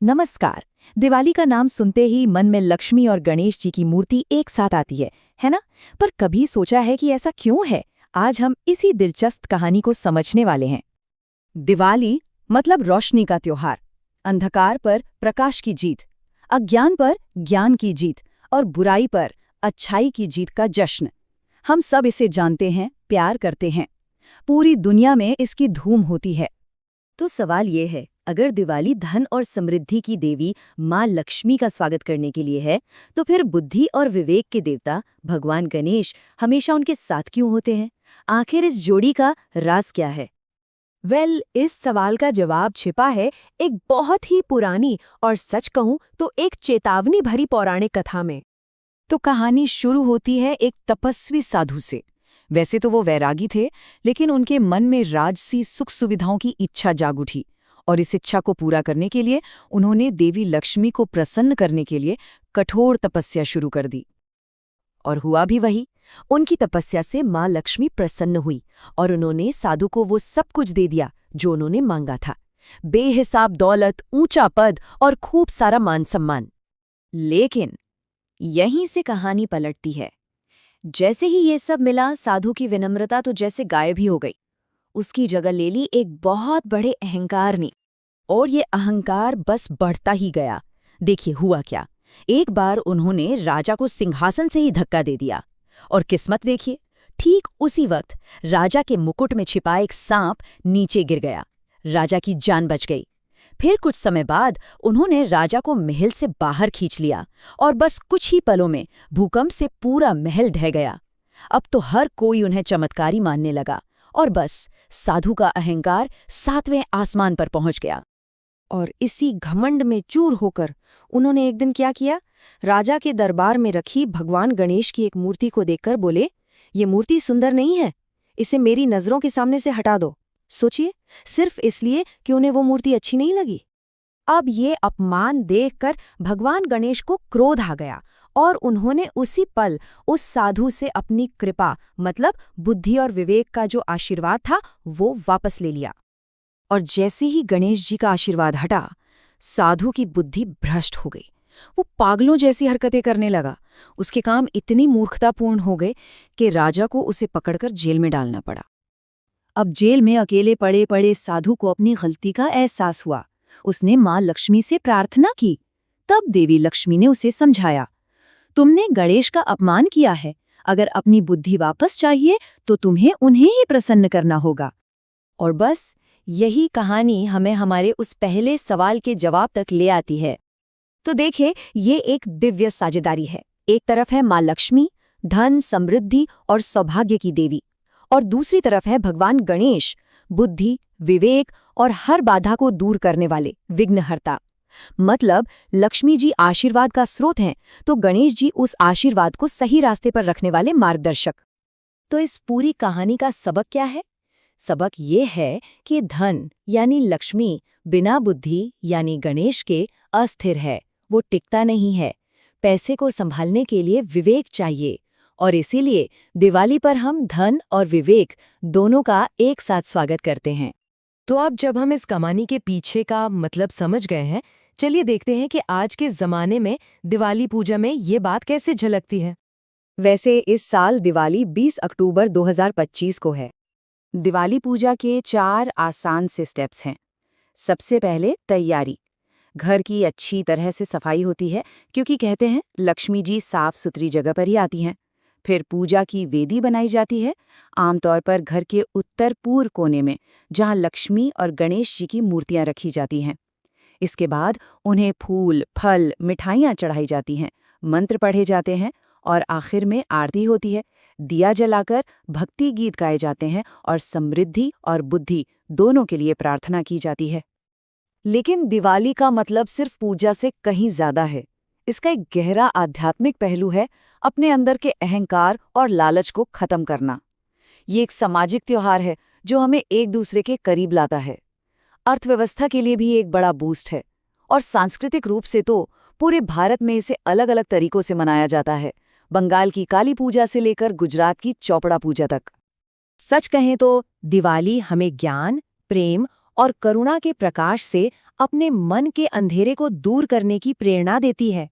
नमस्कार। दिवाली का नाम सुनते ही मन में लक्ष्मी और गणेश जी की मूर्ति एक साथ आती है ना? पर कभी सोचा है कि ऐसा क्यों है? आज हम इसी दिलचस्प कहानी को समझने वाले हैं। दिवाली मतलब रोशनी का त्योहार, अंधकार पर प्रकाश की जीत, अज्ञान पर ज्ञान की जीत और बुराई पर अच्छाई की जीत का जश्न। हम सब इसे जानते हैं, प्यार करते हैं। पूरी दुनिया में इसकी धूम होती है। तो सवाल ये है, अगर दिवाली धन और समृद्धि की देवी माँ लक्ष्मी का स्वागत करने के लिए है, तो फिर बुद्धि और विवेक के देवता भगवान गणेश हमेशा उनके साथ क्यों होते हैं? आखिर इस जोड़ी का राज क्या है? इस सवाल का जवाब छिपा है एक बहुत ही पुरानी और सच कहूं तो एक चेतावनी भरी पौराणिक कथा में। तो कहानी शुरू होती है एक तपस्वी साधु से। वैसे तो वो वैरागी थे, लेकिन उनके मन में राजसी सुख सुविधाओं की इच्छा जाग उठी और इस इच्छा को पूरा करने के लिए उन्होंने देवी लक्ष्मी को प्रसन्न करने के लिए कठोर तपस्या शुरू कर दी। और हुआ भी वही। उनकी तपस्या से माँ लक्ष्मी प्रसन्न हुई और उन्होंने साधु को वो सब कुछ दे दिया जो उन्होंने मांगा था। बेहिसाब दौलत, ऊंचा पद और खूब सारा मान सम्मान। लेकिन यहीं से कहानी पलटती है। जैसे ही ये सब मिला, साधु की विनम्रता तो जैसे गायब ही हो गई। उसकी जगह ले ली एक बहुत बड़े अहंकार ने, और ये अहंकार बस बढ़ता ही गया। देखिए हुआ क्या। एक बार उन्होंने राजा को सिंहासन से ही धक्का दे दिया, और किस्मत देखिए, ठीक उसी वक्त राजा के मुकुट में छिपा एक सांप नीचे गिर गया। राजा की जान बच गई। फिर कुछ समय बाद उन्होंने राजा को महल से बाहर खींच लिया, और बस कुछ ही पलों में भूकंप से पूरा महल ढह गया। अब तो हर कोई उन्हें चमत्कारी मानने लगा, और बस साधु का अहंकार 7वें आसमान पर पहुंच गया। और इसी घमंड में चूर होकर उन्होंने एक दिन क्या किया? राजा के दरबार में रखी भगवान गणेश की एक मूर्ति को देखकर बोले, ये मूर्ति सुंदर नहीं है, इसे मेरी नजरों के सामने से हटा दो। सोचिए, सिर्फ इसलिए कि उन्हें वो मूर्ति अच्छी नहीं लगी। अब ये अपमान देखकर भगवान गणेश को क्रोध आ गया, और उन्होंने उसी पल उस साधु से अपनी कृपा मतलब बुद्धि और विवेक का जो आशीर्वाद था वो वापस ले लिया। और जैसे ही गणेश जी का आशीर्वाद हटा, साधु की बुद्धि भ्रष्ट हो गई। वो पागलों जैसी हरकतें करने लगा। उसके काम इतनी मूर्खतापूर्ण हो गए कि राजा को उसे पकड़कर जेल में डालना पड़ा। अब जेल में अकेले पड़े पड़े साधु को अपनी गलती का एहसास हुआ। उसने माँ लक्ष्मी से प्रार्थना की। तब देवी लक्ष्मी ने उसे समझाया, तुमने गणेश का अपमान किया है। अगर अपनी बुद्धि वापस चाहिए तो तुम्हें उन्हें ही प्रसन्न करना होगा। और बस यही कहानी हमें हमारे उस पहले सवाल के जवाब तक ले आती है। तो देखिए, ये एक दिव्य साझेदारी है। एक तरफ है माँ लक्ष्मी, धन, समृद्धि और सौभाग्य की देवी, और दूसरी तरफ है भगवान गणेश, बुद्धि, विवेक और हर बाधा को दूर करने वाले विघ्नहर्ता। मतलब लक्ष्मी जी आशीर्वाद का स्रोत हैं, तो गणेश जी उस आशीर्वाद को सही रास्ते पर रखने वाले मार्गदर्शक। तो इस पूरी कहानी का सबक क्या है? सबक ये है कि धन यानी लक्ष्मी बिना बुद्धि यानी गणेश के अस्थिर है, वो टिकता नहीं है। पैसे को संभालने के लिए विवेक चाहिए, और इसीलिए दिवाली पर हम धन और विवेक दोनों का एक साथ स्वागत करते हैं। तो अब जब हम इस कहानी के पीछे का मतलब समझ गए हैं, चलिए देखते हैं कि आज के ज़माने में दिवाली पूजा में ये बात कैसे झलकती है। वैसे इस साल दिवाली 20 अक्टूबर 2025 को है। दिवाली पूजा के 4 आसान से स्टेप्स हैं। सबसे पहले तैयारी। घर की अच्छी तरह से सफाई होती है, क्योंकि कहते हैं लक्ष्मी जी साफ सुथरी जगह पर ही आती हैं। फिर पूजा की वेदी बनाई जाती है, आमतौर पर घर के उत्तर पूर्व कोने में, जहां लक्ष्मी और गणेश जी की मूर्तियां रखी जाती हैं। इसके बाद उन्हें फूल, फल, मिठाइयाँ चढ़ाई जाती हैं, मंत्र पढ़े जाते हैं, और आखिर में आरती होती है। दिया जलाकर भक्ति गीत गाए जाते हैं, और समृद्धि और बुद्धि दोनों के लिए प्रार्थना की जाती है। लेकिन दिवाली का मतलब सिर्फ पूजा से कहीं ज्यादा है। इसका एक गहरा आध्यात्मिक पहलू है, अपने अंदर के अहंकार और लालच को खत्म करना। ये एक सामाजिक त्योहार है जो हमें एक दूसरे के करीब लाता है। अर्थव्यवस्था के लिए भी एक बड़ा बूस्ट है, और सांस्कृतिक रूप से तो पूरे भारत में इसे अलग अलग तरीकों से मनाया जाता है, बंगाल की काली पूजा से लेकर गुजरात की चौपड़ा पूजा तक। सच कहें तो दिवाली हमें ज्ञान, प्रेम और करुणा के प्रकाश से अपने मन के अंधेरे को दूर करने की प्रेरणा देती है।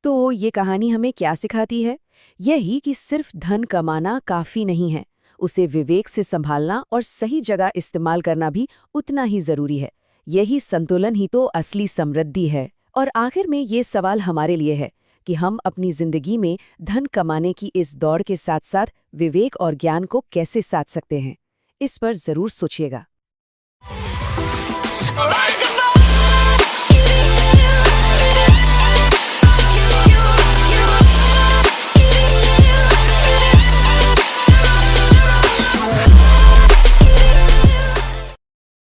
तो ये कहानी हमें क्या सिखाती है? यही कि सिर्फ धन कमाना काफ़ी नहीं है, उसे विवेक से संभालना और सही जगह इस्तेमाल करना भी उतना ही ज़रूरी है। यही संतुलन ही तो असली समृद्धि है। और आखिर में ये सवाल हमारे लिए है कि हम अपनी ज़िंदगी में धन कमाने की इस दौड़ के साथ-साथ विवेक और ज्ञान को कैसे साध सकते हैं? इस पर ज़रूर सोचिएगा।